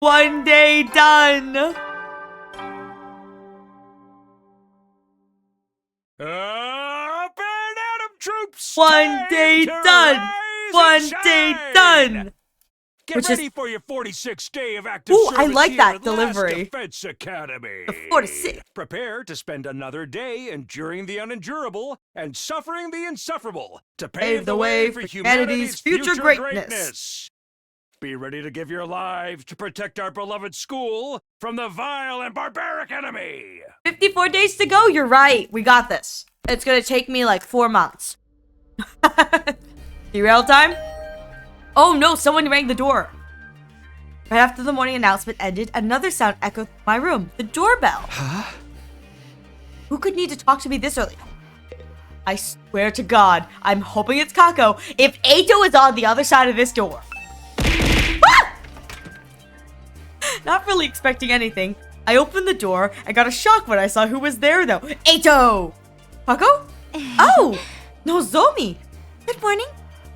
One day done. Up and Atom troops! One day Time to done. rise One and day shine! done. Get Which ready is- for your 46th day of active Ooh, service I like here that at delivery. Last Defense Academy. The 46th. Prepare to spend another day enduring the unendurable and suffering the insufferable to pave the way for humanity's future greatness. Be ready to give your lives to protect our beloved school from the vile and barbaric enemy. 54 days to go. You're right. We got this. It's gonna take me like 4 months. Derail time? Oh no, someone rang the door. Right after the morning announcement ended, another sound echoed through my room. The doorbell. Huh? Who could need to talk to me this early? I swear to God, I'm hoping it's Kako. If Ato is on the other side of this door. Ah! Not really expecting anything. I opened the door and got a shock when I saw who was there though. Ato! Kako? Oh! Nozomi! Good morning.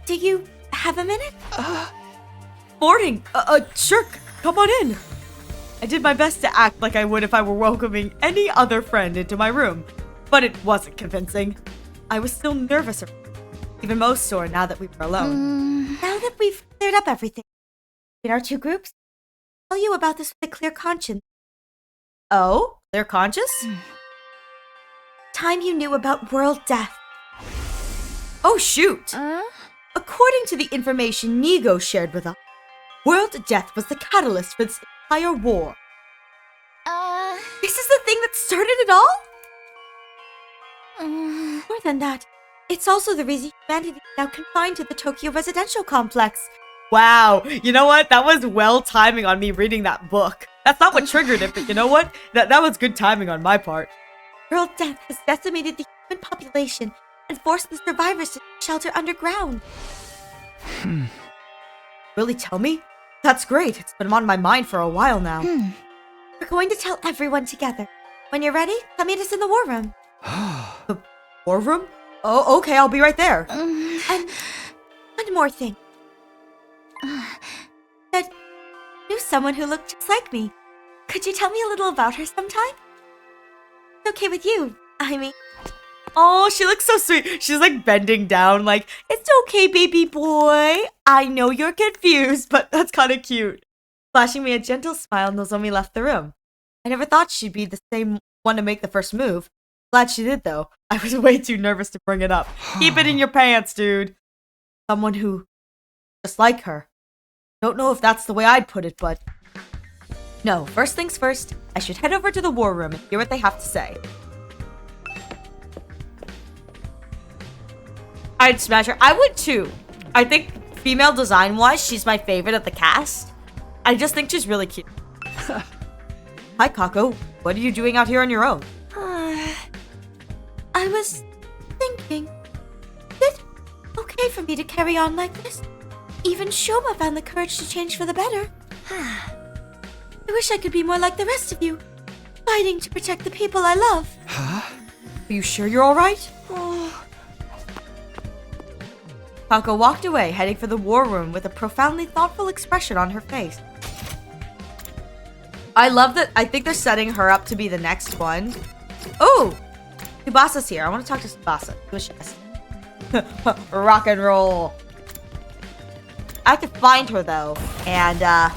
Do you have a minute? Morning. Sure. Come on in. I did my best to act like I would if I were welcoming any other friend into my room, but it wasn't convincing. I was still nervous, even most sore now that we were alone. Now that we've cleared up everything in our two groups, I'll tell you about this with a clear conscience. Oh? Clear conscience? Time you knew about world death. Oh, shoot! According to the information Nigo shared with us, world death was the catalyst for this entire war. This is the thing that started it all? More than that, it's also the reason humanity is now confined to the Tokyo residential complex. Wow, you know what? That was well timing on me reading that book. That's not what triggered it, but you know what? That was good timing on my part. World death has decimated the human population and forced the survivors to shelter underground. Really tell me? That's great. It's been on my mind for a while now. We're going to tell everyone together. When you're ready, come meet us in the war room. The war room? Oh, okay, I'll be right there. And one more thing. I knew someone who looked just like me. Could you tell me a little about her sometime? It's okay with you, I mean. Oh, she looks so sweet. She's like bending down like, it's okay, baby boy. I know you're confused, but that's kind of cute. Flashing me a gentle smile, Nozomi left the room. I never thought she'd be the same one to make the first move. Glad she did, though. I was way too nervous to bring it up. Keep it in your pants, dude. Someone who, just like her. Don't know if that's the way I'd put it, but... No, first things first, I should head over to the war room and hear what they have to say. I'd smash her. I would too. I think female design-wise, she's my favorite of the cast. I just think she's really cute. Hi, Kako. What are you doing out here on your own? I was thinking, is it okay for me to carry on like this? Even Shoma found the courage to change for the better. I wish I could be more like the rest of you, fighting to protect the people I love. Huh? Are you sure you're all right? Kako walked away, heading for the war room with a profoundly thoughtful expression on her face. I love that. I think they're setting her up to be the next one. Oh! Tsubasa's here. I want to talk to Tsubasa. Who is she? Rock and roll. I have to find her, though. And, I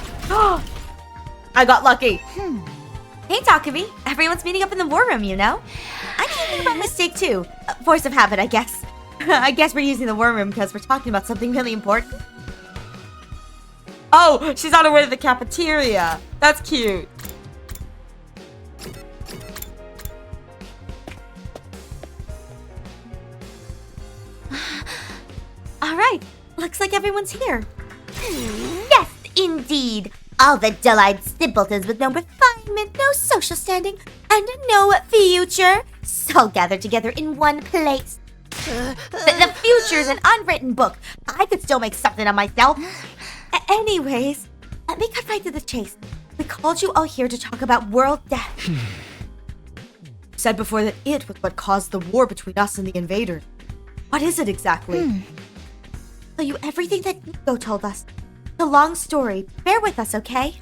got lucky. Hey, Takumi. Everyone's meeting up in the war room, you know? I'm thinking about mistake, too. Force of habit, I guess. I guess we're using the war room because we're talking about something really important. Oh, she's on her way to the cafeteria. That's cute. All right. Looks like everyone's here. Yes, indeed. All the dull-eyed simpletons with no refinement, no social standing, and no future. So gathered together in one place. The future's an unwritten book. I could still make something of myself. Anyways, let me cut right to the chase. We called you all here to talk about world death. Said before that it was what caused the war between us and the invaders. What is it exactly? Tell you everything that Nico told us. It's a long story. Bear with us, okay?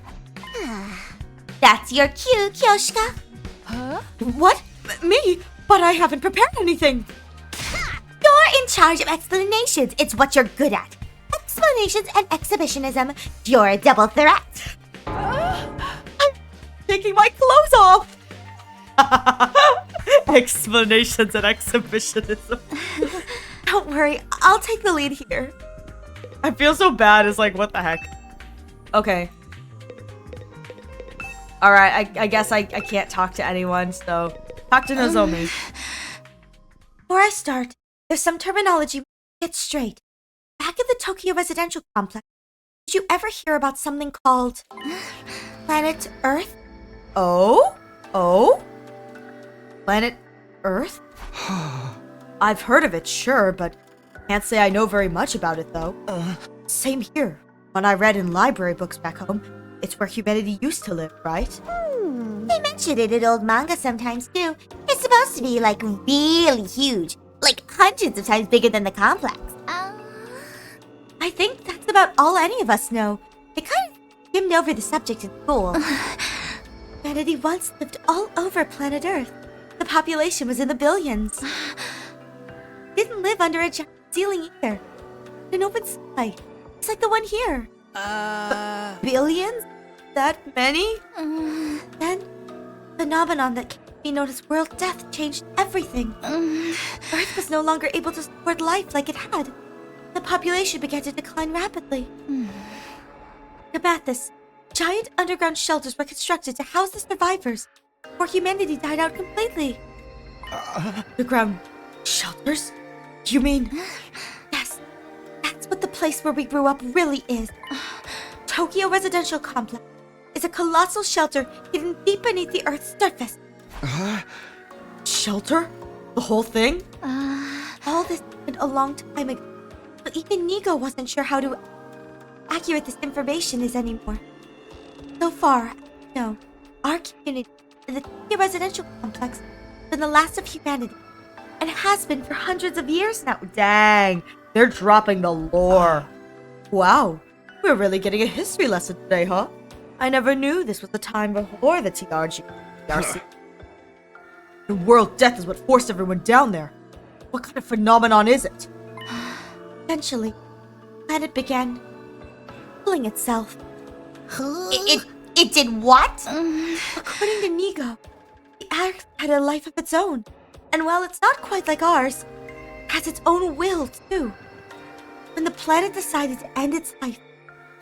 That's your cue, Kyoshka. Huh? What? Me? But I haven't prepared anything. You're in charge of explanations. It's what you're good at. Explanations and exhibitionism. You're a double threat. I'm taking my clothes off. Explanations and exhibitionism. Don't worry, I'll take the lead here. I feel so bad. It's like, what the heck? Okay. Alright, I guess I can't talk to anyone, so talk to Nozomi. Before I start, there's some terminology we get straight. Back at the Tokyo residential complex, did you ever hear about something called Planet Earth? Oh? Oh? Planet Earth? I've heard of it, sure, but can't say I know very much about it, though. Same here. When I read in library books back home, it's where humanity used to live, right? They mention it in old manga sometimes, too. It's supposed to be, like, really huge. Like, hundreds of times bigger than the complex. I think that's about all any of us know. They kind of skimmed over the subject in school. Humanity once lived all over planet Earth. The population was in the billions. Didn't live under a giant ceiling either. An open sky. It's like the one here. Billions? That many? Then, phenomenon that came to be known as world death changed everything. Earth was no longer able to support life like it had. The population began to decline rapidly. To combat this, giant underground shelters were constructed to house the survivors before humanity died out completely. Underground shelters? You mean... Yes, that's what the place where we grew up really is. Tokyo Residential Complex is a colossal shelter hidden deep beneath the Earth's surface. Shelter? The whole thing? All this happened a long time ago, but even Nigo wasn't sure how accurate this information is anymore. So far, no, our community in the Tokyo Residential Complex has been the last of humanity, and has been for hundreds of years now. Dang, they're dropping the lore. Wow, we're really getting a history lesson today, huh? I never knew this was the time before the TRC. The world death is what forced everyone down there. What kind of phenomenon is it? Eventually, the planet began killing itself. It did what? According to Nigo, the Earth had a life of its own. And while it's not quite like ours, it has its own will, too. When the planet decided to end its life,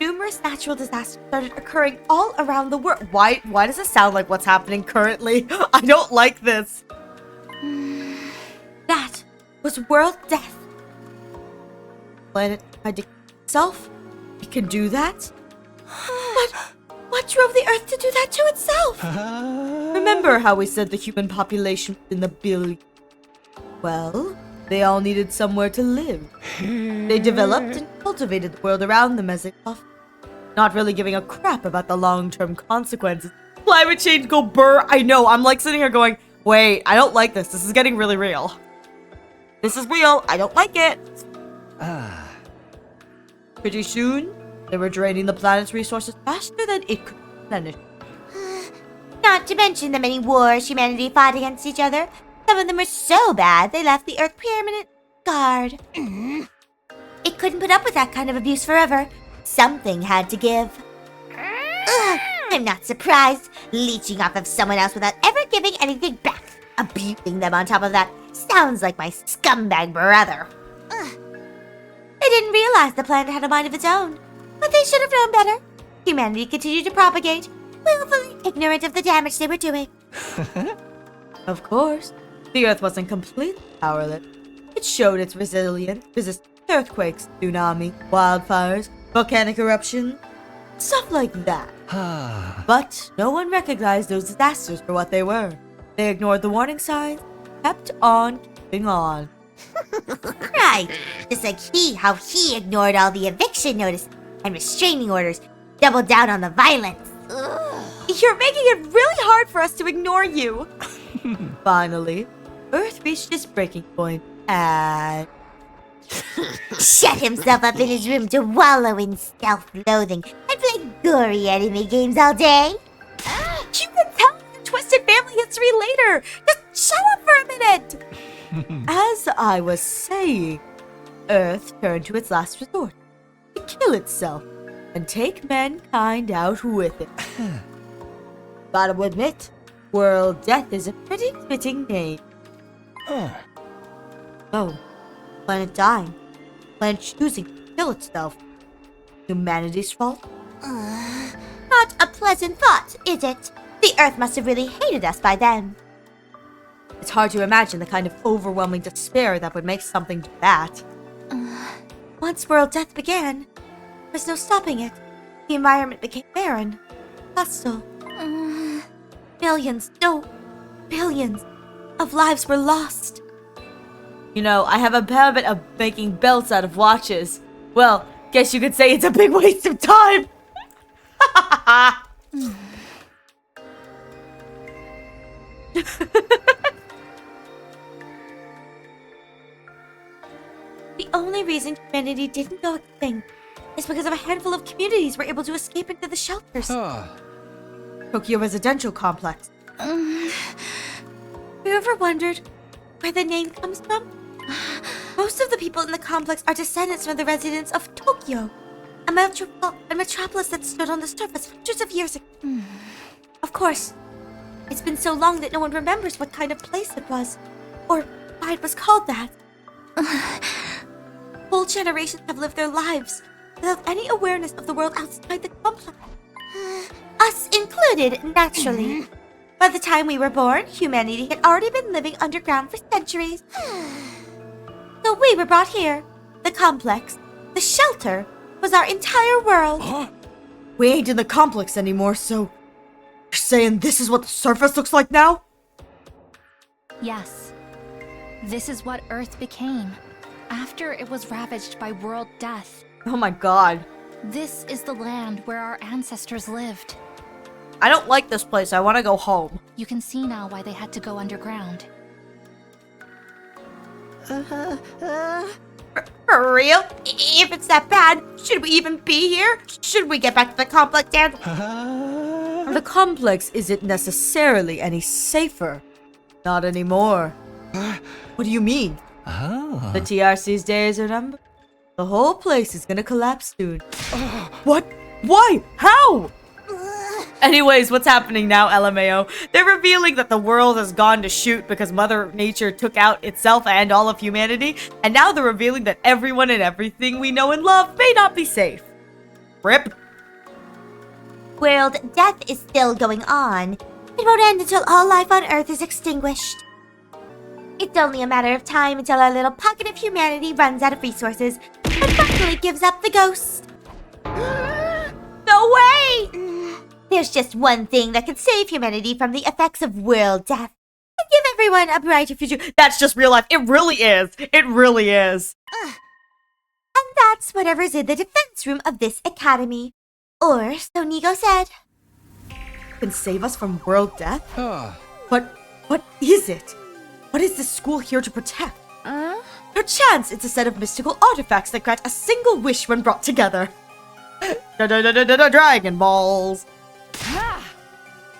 numerous natural disasters started occurring all around the world. Why does it sound like what's happening currently? I don't like this. That was world death. Planet tried to kill itself? It can do that? But what drove the Earth to do that to itself? Remember how we said the human population was in the billions? Well, they all needed somewhere to live. They developed and cultivated the world around them as they thought, not really giving a crap about the long-term consequences. Climate change go burr. I know, I'm like sitting here going, wait, I don't like this. This is getting really real. This is real. I don't like it. Pretty soon, they were draining the planet's resources faster than it could replenish. Not to mention the many wars humanity fought against each other. Some of them were so bad, they left the Earth permanent scarred. It couldn't put up with that kind of abuse forever. Something had to give. Ugh, I'm not surprised. Leeching off of someone else without ever giving anything back. Abusing them on top of that sounds like my scumbag brother. Ugh. They didn't realize the planet had a mind of its own. But they should have known better. Humanity continued to propagate, willfully ignorant of the damage they were doing. Of course, the Earth wasn't completely powerless. It showed its resilience, resisting earthquakes, tsunamis, wildfires, volcanic eruptions, stuff like that. But no one recognized those disasters for what they were. They ignored the warning signs, kept on keeping on. Right, just like how he ignored all the eviction notices and restraining orders, doubled down on the violence. Ugh. You're making it really hard for us to ignore you. Finally, Earth reached its breaking point and... shut himself up in his room to wallow in self-loathing and play gory anime games all day. You answer me later. Just shut up for a minute. As I was saying, Earth turned to its last resort to kill itself and take mankind out with it. Gotta admit, World Death is a pretty fitting name. So, planet dying, planet choosing to kill itself. Humanity's fault? Not a pleasant thought, is it? The Earth must have really hated us by then. It's hard to imagine the kind of overwhelming despair that would make something do that. Once world death began, there was no stopping it. The environment became barren, hostile. Millions, no, billions of lives were lost. You know, I have a habit of making belts out of watches. Well, guess you could say it's a big waste of time. The only reason humanity didn't go extinct is because of a handful of communities were able to escape into the shelters. Tokyo Residential Complex. Have you ever wondered where the name comes from? Most of the people in the complex are descendants from the residents of Tokyo, a metropolis that stood on the surface hundreds of years ago. Of course, it's been so long that no one remembers what kind of place it was, or why it was called that. Whole generations have lived their lives without any awareness of the world outside the complex. Us included, naturally. By the time we were born, humanity had already been living underground for centuries. So we were brought here. The complex, the shelter, was our entire world. We ain't in the complex anymore, so you're saying this is what the surface looks like now? Yes. This is what Earth became after it was ravaged by world death. Oh my god. This is the land where our ancestors lived. I don't like this place. I want to go home. You can see now why they had to go underground. For real? If it's that bad, should we even be here? Should we get back to the complex and... The complex isn't necessarily any safer. Not anymore. What do you mean? The TRC's days are numbered. The whole place is gonna collapse soon. What? Why? How? Anyways, what's happening now, LMAO? They're revealing that the world has gone to shoot because Mother Nature took out itself and all of humanity, and now they're revealing that everyone and everything we know and love may not be safe. RIP. World death is still going on. It won't end until all life on Earth is extinguished. It's only a matter of time until our little pocket of humanity runs out of resources and finally gives up the ghost. No way! There's just one thing that can save humanity from the effects of world death and give everyone a brighter future. That's just real life. It really is. It really is. And that's whatever's in the defense room of this academy. Or so Nigo said. Can save us from world death? But what is it? What is this school here to protect? Perchance it's a set of mystical artifacts that grant a single wish when brought together. Dragon balls.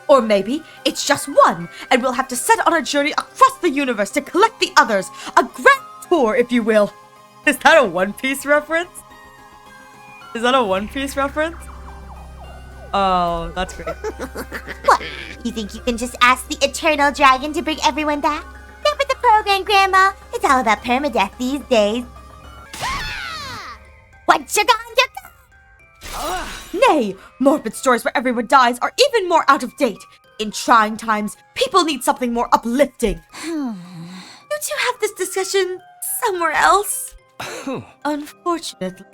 Or maybe it's just one, and we'll have to set on a journey across the universe to collect the others. A grand tour, if you will. Is that a One Piece reference? Is that a One Piece reference? Oh, that's great. What? You think you can just ask the Eternal Dragon to bring everyone back? Get with the program, Grandma. It's all about permadeath these days. What you gonna do? Nay, morbid stories where everyone dies are even more out of date. In trying times, people need something more uplifting. You two have this discussion somewhere else. Unfortunately,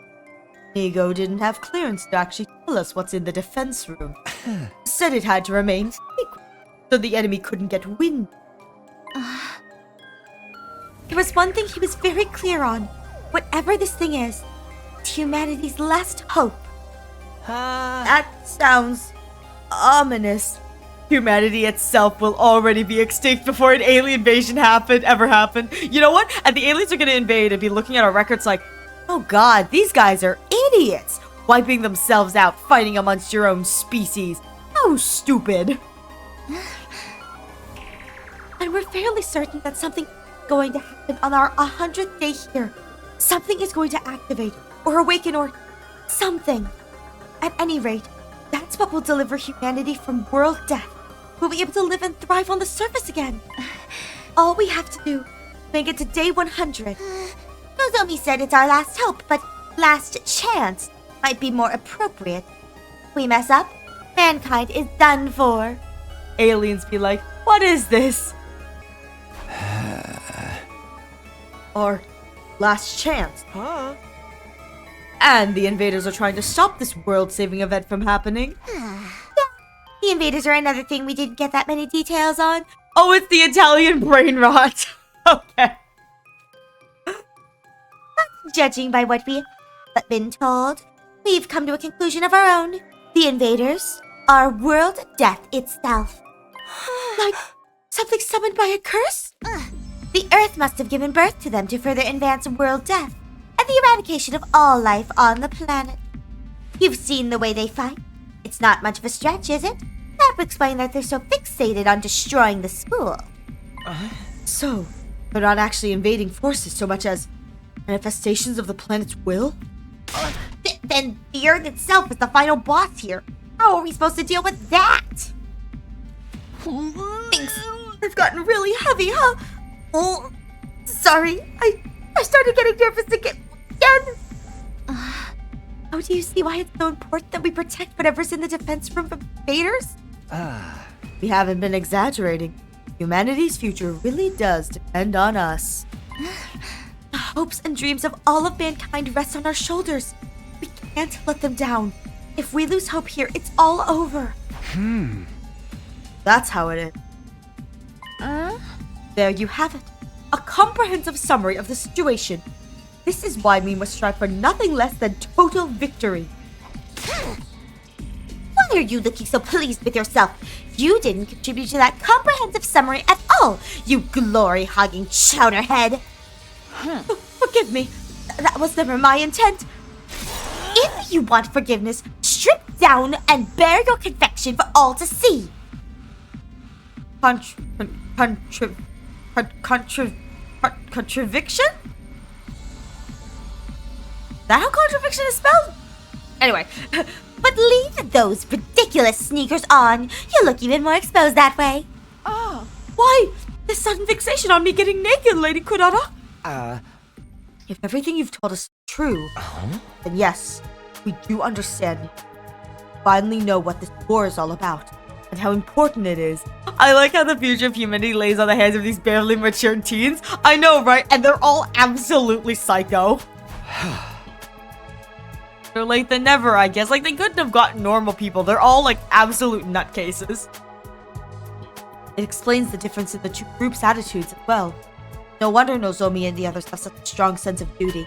Nigo didn't have clearance to actually tell us what's in the defense room. Said it had to remain secret, so the enemy couldn't get wind. There was one thing he was very clear on. Whatever this thing is, it's humanity's last hope. That sounds ominous. Humanity itself will already be extinct before an alien invasion ever happened. You know what? And the aliens are gonna invade and be looking at our records like, oh god, these guys are idiots! Wiping themselves out, fighting amongst your own species. How stupid. And we're fairly certain that something is going to happen on our 100th day here. Something is going to activate, or awaken, or something. At any rate, that's what will deliver humanity from world death. We'll be able to live and thrive on the surface again. All we have to do, make it to day 100. Nozomi said it's our last hope, but last chance might be more appropriate. If we mess up, mankind is done for. Aliens be like, what is this? Or last chance, huh? And the invaders are trying to stop this world-saving event from happening. The invaders are another thing we didn't get that many details on. Oh, it's the Italian brain rot. Okay. Judging by what we've been told, we've come to a conclusion of our own. The invaders are world death itself. Like something summoned by a curse? The Earth must have given birth to them to further advance world death and the eradication of all life on the planet. You've seen the way they fight. It's not much of a stretch, is it? That would explain that they're so fixated on destroying the school. So, they're not actually invading forces so much as manifestations of the planet's will? Then the Earth itself is the final boss here. How are we supposed to deal with that? Things have gotten really heavy, huh? Oh, sorry. I started getting nervous again. Oh, do you see why it's so important that we protect whatever's in the defense room from invaders? We haven't been exaggerating. Humanity's future really does depend on us. The hopes and dreams of all of mankind rest on our shoulders. We can't let them down. If we lose hope here, it's all over. That's how it is. There you have it. A comprehensive summary of the situation. This is why we must strive for nothing less than total victory. Why are you looking so pleased with yourself? You didn't contribute to that comprehensive summary at all, you glory-hogging chowderhead. Forgive me. That was never my intent. If you want forgiveness, strip down and bear your confection for all to see. Contradiction? That how contradiction is spelled? Anyway, But leave those ridiculous sneakers on. You look even more exposed that way. why this sudden fixation on me getting naked, Lady Kurara? If everything you've told us is true, then yes, we do understand. We finally know what this war is all about and how important it is. I like how the future of humanity lays on the hands of these barely matured teens. I know, right? And they're all absolutely psycho. Better late than never, I guess. Like, they couldn't have gotten normal people. They're all, like, absolute nutcases. It explains the difference in the two groups' attitudes as well. No wonder Nozomi and the others have such a strong sense of duty.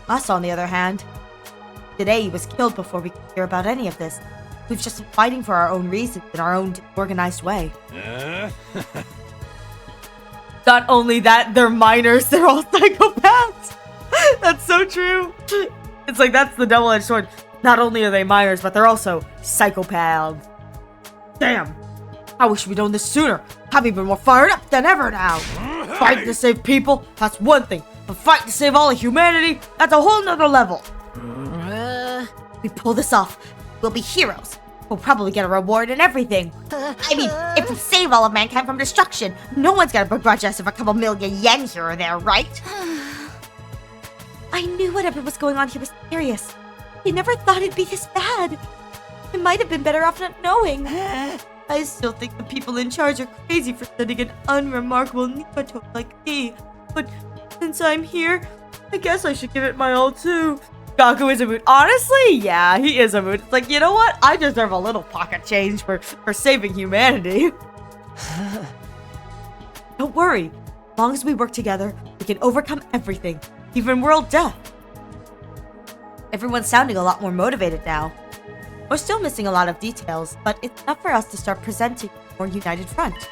Us, on the other hand, today he was killed before we could hear about any of this. We've just been fighting for our own reasons in our own disorganized way. Not only that, they're minors, they're all psychopaths! That's so true! It's like, that's the double-edged sword. Not only are they minors, but they're also psychopaths. Damn! I wish we'd known this sooner. I'm even more fired up than ever now. Fighting to save people, that's one thing. But fighting to save all of humanity, that's a whole nother level. We pull this off, we'll be heroes. We'll probably get a reward and everything. I mean, if we save all of mankind from destruction, no one's gonna begrudge us of a couple million yen here or there, right? I knew whatever was going on here was serious. I never thought it'd be this bad. I might have been better off not knowing. I still think the people in charge are crazy for sending an unremarkable Nikoto like me. But since I'm here, I guess I should give it my all too. Gaku is a mood. Honestly, yeah, he is a mood. It's like, you know what? I deserve a little pocket change for saving humanity. Don't worry. As long as we work together, we can overcome everything, even world death. Everyone's sounding a lot more motivated now. We're still missing a lot of details, but it's enough for us to start presenting a more united front.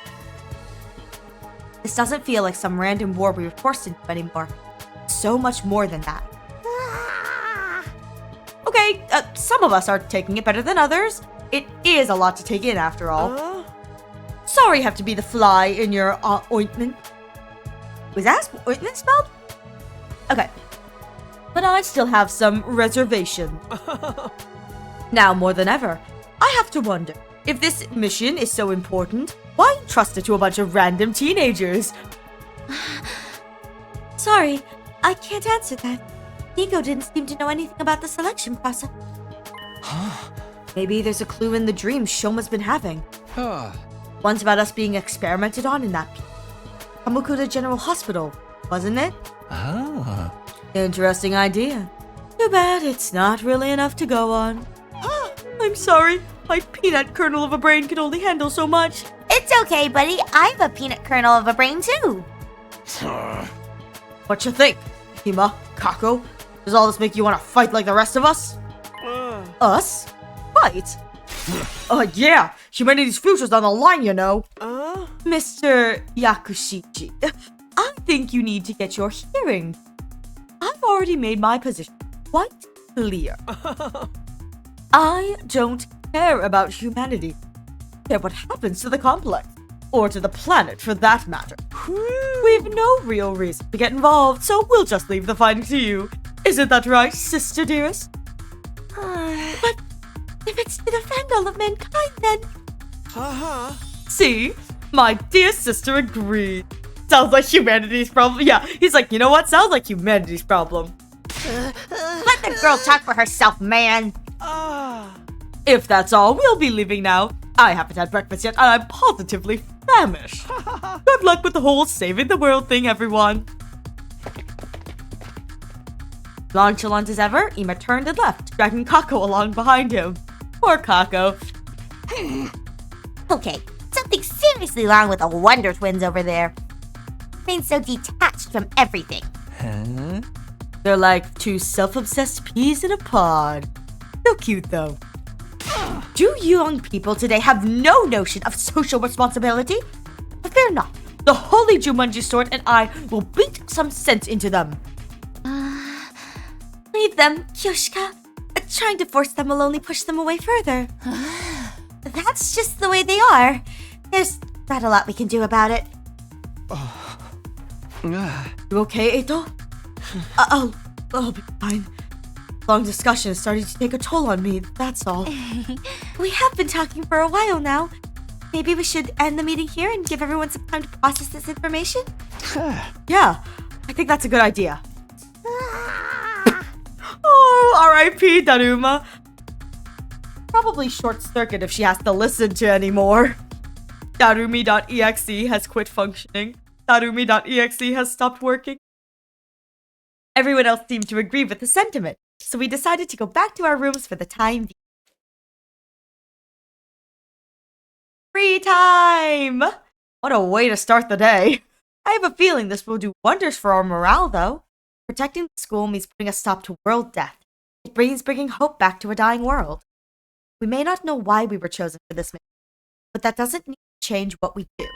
This doesn't feel like some random war we were forced into anymore. So much more than that. Okay, some of us are taking it better than others. It is a lot to take in after all. Sorry I have to be the fly in your ointment. Was that ointment spelled? Okay. But I still have some reservation. Now more than ever, I have to wonder, if this mission is so important, why trust it to a bunch of random teenagers? Sorry, I can't answer that. Nico didn't seem to know anything about the selection process. Maybe there's a clue in the dreams Shoma's been having. One's about us being experimented on in that Kamukura General Hospital, wasn't it? Interesting idea. Too bad it's not really enough to go on. I'm sorry. My peanut kernel of a brain can only handle so much. It's okay, buddy. I'm a peanut kernel of a brain, too. What you think, Hima, Kako? Does all this make you want to fight like the rest of us? Us? Fight? Yeah. Humanity's future's on the line, you know. Mr. Yakushichi, I think you need to get your hearing. I've already made my position quite clear. I don't care about humanity. I care what happens to the complex. Or to the planet, for that matter. We've no real reason to get involved, so we'll just leave the fighting to you. Isn't that right, sister dearest? But if it's to defend all of mankind, then... See? My dear sister agreed. Sounds like humanity's problem. Yeah, he's like, you know what? Sounds like humanity's problem. Let the girl talk for herself, man. If that's all, we'll be leaving now. I haven't had breakfast yet, and I'm positively famished. Good luck with the whole saving the world thing, everyone. Nonchalant as ever, Ima turned and left, dragging Kako along behind him. Poor Kako. Okay, something's seriously wrong with the Wonder Twins over there. They're so detached from everything. They're like two self-obsessed peas in a pod. So cute, though. Do you young people today have no notion of social responsibility? But fear not. The holy Jumanji sword and I will beat some sense into them. Leave them, Kyoshika. Trying to force them will only push them away further. That's just the way they are. There's not a lot we can do about it. You okay, Eito? I'll be fine. Long discussion is starting to take a toll on me, that's all. We have been talking for a while now. Maybe we should end the meeting here and give everyone some time to process this information? Yeah, I think that's a good idea. Oh, R.I.P. Daruma. Probably short-circuit if she has to listen to anymore. Darumi.exe has quit functioning. Darumi.exe has stopped working. Everyone else seemed to agree with the sentiment, so we decided to go back to our rooms for the time being. Free time! What a way to start the day. I have a feeling this will do wonders for our morale, though. Protecting the school means putting a stop to world death. It means bringing hope back to a dying world. We may not know why we were chosen for this mission, but that doesn't need to change what we do.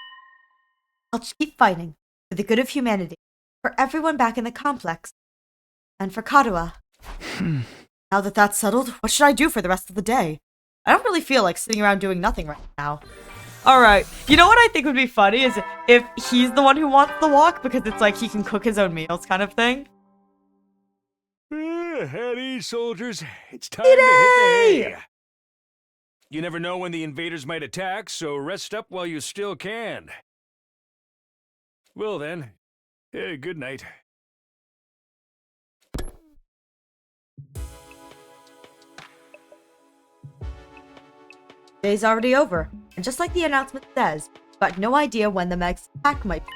I'll keep fighting for the good of humanity, for everyone back in the complex, and for Karuha. Now that that's settled, what should I do for the rest of the day? I don't really feel like sitting around doing nothing right now. Alright, you know what I think would be funny is if he's the one who wants the walk, because it's like he can cook his own meals kind of thing. At ease, soldiers. It's time to hit the hay. You never know when the invaders might attack, so rest up while you still can. Well then, good night. Day's already over, and just like the announcement says, I've got no idea when the next attack might be.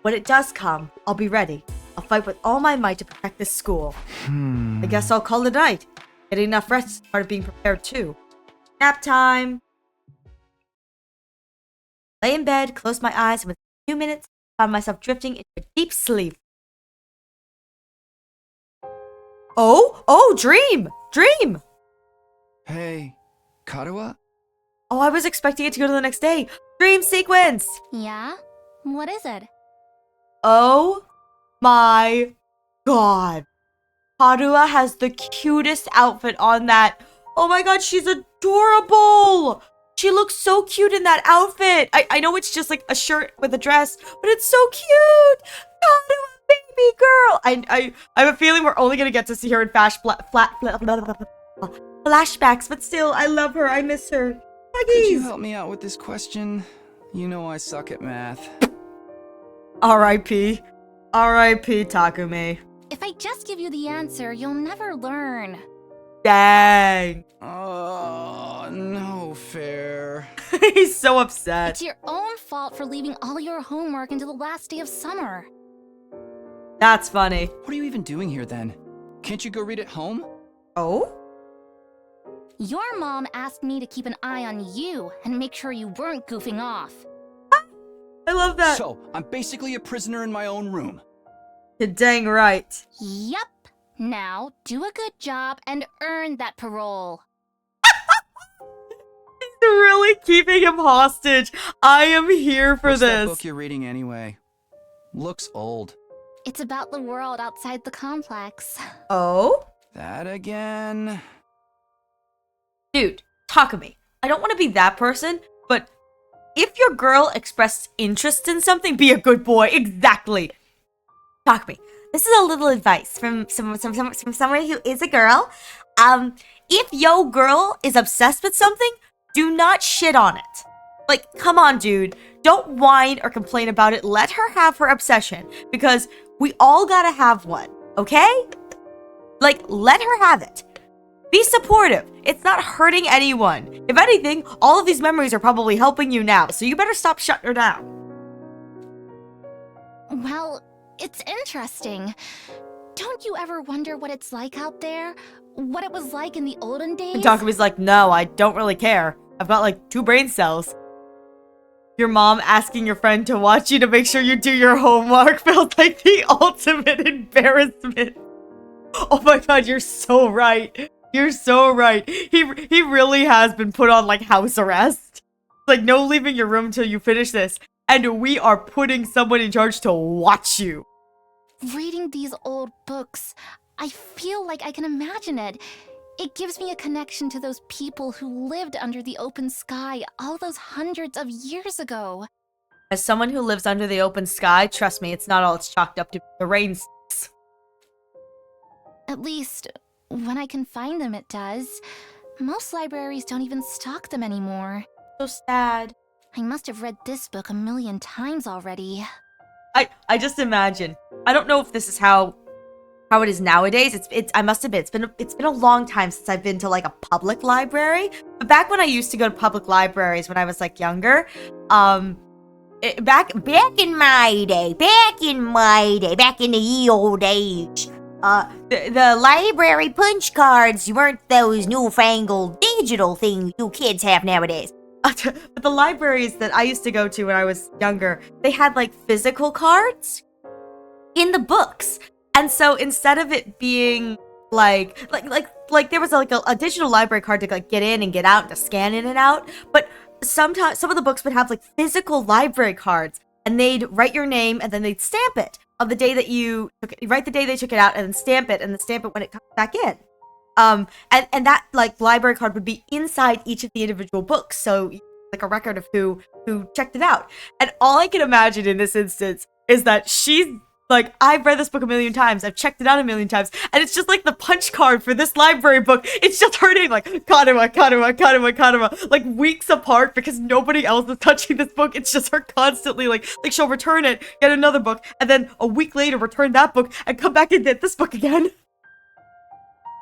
When it does come, I'll be ready. I'll fight with all my might to protect this school. I guess I'll call it a night. Getting enough rest is part of being prepared too. Nap time! Lay in bed, close my eyes, and within a few minutes, found myself drifting into deep sleep. Oh, dream! Dream! Hey, Karuha? Oh, I was expecting it to go to the next day. Dream sequence! Yeah? What is it? Oh my god. Karuha has the cutest outfit on that. Oh my god, she's adorable! She looks so cute in that outfit. I know it's just like a shirt with a dress, but it's so cute. Kadoa, baby girl. I have a feeling we're only gonna get to see her in flashbacks, but still, I love her. I miss her. Could you help me out with this question? You know I suck at math. R.I.P. R.I.P. Takumi. If I just give you the answer, you'll never learn. Dang. Oh, no fair. He's so upset. It's your own fault for leaving all your homework until the last day of summer. That's funny. What are you even doing here then? Can't you go read at home? Oh? Your mom asked me to keep an eye on you and make sure you weren't goofing off. I love that. So, I'm basically a prisoner in my own room. You're dang right. Yup. Now, do a good job and earn that parole. They're really keeping him hostage. I am here for What's this. that book you're reading anyway? Looks old. It's about the world outside the complex. Oh? That again? Dude, Takumi, I don't want to be that person, but if your girl expressed interest in something, be a good boy. Exactly. Takumi, this is a little advice from somebody who is a girl. If your girl is obsessed with something, do not shit on it. Like, come on, dude. Don't whine or complain about it. Let her have her obsession, because we all gotta have one, okay? Like, let her have it. Be supportive. It's not hurting anyone. If anything, all of these memories are probably helping you now, so you better stop shutting her down. Well, it's interesting. Don't you ever wonder what it's like out there? What it was like in the olden days? And Takumi's like, no, I don't really care. I've got like 2 brain cells. Your mom asking your friend to watch you to make sure you do your homework felt like the ultimate embarrassment. Oh my god, you're so right. You're so right. He really has been put on like house arrest. Like, no leaving your room till you finish this. And we are putting someone in charge to watch you. Reading these old books, I feel like I can imagine it. It gives me a connection to those people who lived under the open sky all those hundreds of years ago. As someone who lives under the open sky, trust me, it's not all it's chalked up to the rain. At least, when I can find them, it does. Most libraries don't even stock them anymore. So sad. I must have read this book a million times already. I just imagine. I don't know if this is how it is nowadays. I must admit, it's been a long time since I've been to like a public library. But back when I used to go to public libraries when I was like younger, back in my day, back in the ye old age, the library punch cards weren't those newfangled digital things you kids have nowadays. But the libraries that I used to go to when I was younger, they had like physical cards in the books. And so instead of it being like there was like a digital library card to like get in and get out, to scan in and out, but sometimes some of the books would have like physical library cards, and they'd write your name and then they'd stamp it of the day that you took it, write the day they took it out, and then stamp it when it comes back in. And that like library card would be inside each of the individual books, so like a record of who checked it out. And all I can imagine in this instance is that she's like, I've read this book a million times, I've checked it out a million times, and it's just like the punch card for this library book. It's just her name, like Kadoa, like weeks apart, because nobody else is touching this book. It's just her constantly like she'll return it, get another book, and then a week later return that book and come back and get this book again.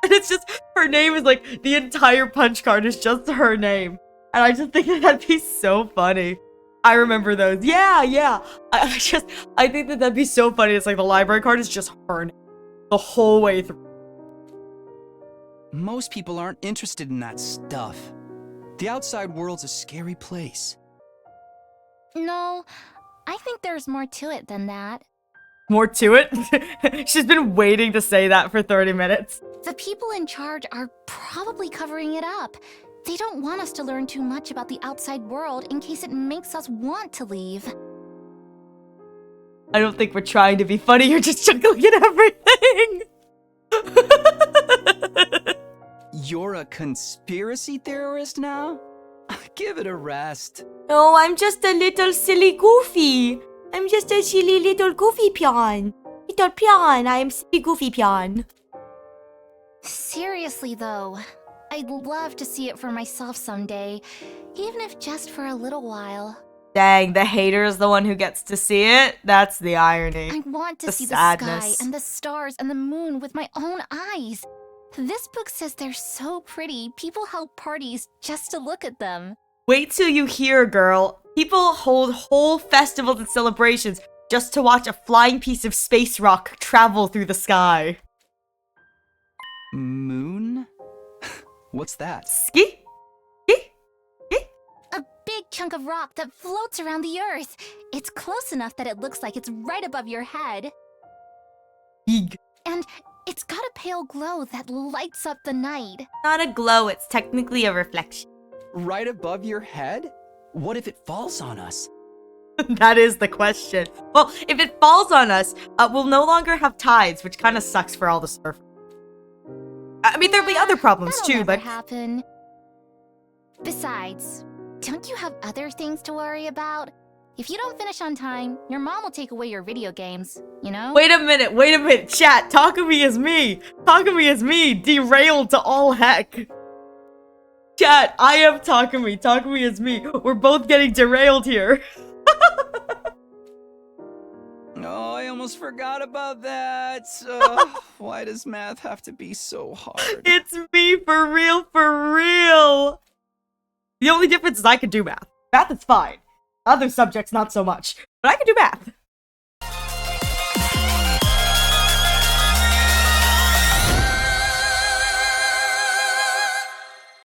And it's just, her name is like, the entire punch card is just her name. And I just think that'd be so funny. I remember those. Yeah. I think that'd be so funny. It's like the library card is just her name the whole way through. Most people aren't interested in that stuff. The outside world's a scary place. No, I think there's more to it than that. More to it? She's been waiting to say that for 30 minutes. The people in charge are probably covering it up. They don't want us to learn too much about the outside world in case it makes us want to leave. I don't think we're trying to be funny. You're just chuckling at everything. You're a conspiracy theorist now? Give it a rest. Oh, I'm just a little silly goofy. I'm just a silly little goofy peon. Little peon, I am silly goofy peon. Seriously, though, I'd love to see it for myself someday, even if just for a little while. Dang, the hater is the one who gets to see it? That's the irony. I want to The see sadness. the sky and the stars and the moon with my own eyes. This book says they're so pretty, people held parties just to look at them. Wait till you hear, girl. People hold whole festivals and celebrations just to watch a flying piece of space rock travel through the sky. Moon? What's that? Ski? A big chunk of rock that floats around the Earth. It's close enough that it looks like it's right above your head. Eeg. And it's got a pale glow that lights up the night. Not a glow, it's technically a reflection. Right above your head? What if it falls on us? That is the question. Well, if it falls on us, we'll no longer have tides, which kind of sucks for all the surfers. I mean, there'll be other problems That'll too, never but happen. Besides, don't you have other things to worry about? If you don't finish on time, your mom will take away your video games, you know? wait a minute, chat. Takumi is me, derailed to all heck. Chat, I am Takumi is me. We're both getting derailed here. Oh, I almost forgot about that. Why does math have to be so hard? It's me, for real. The only difference is I can do math. Math is fine. Other subjects, not so much. But I can do math.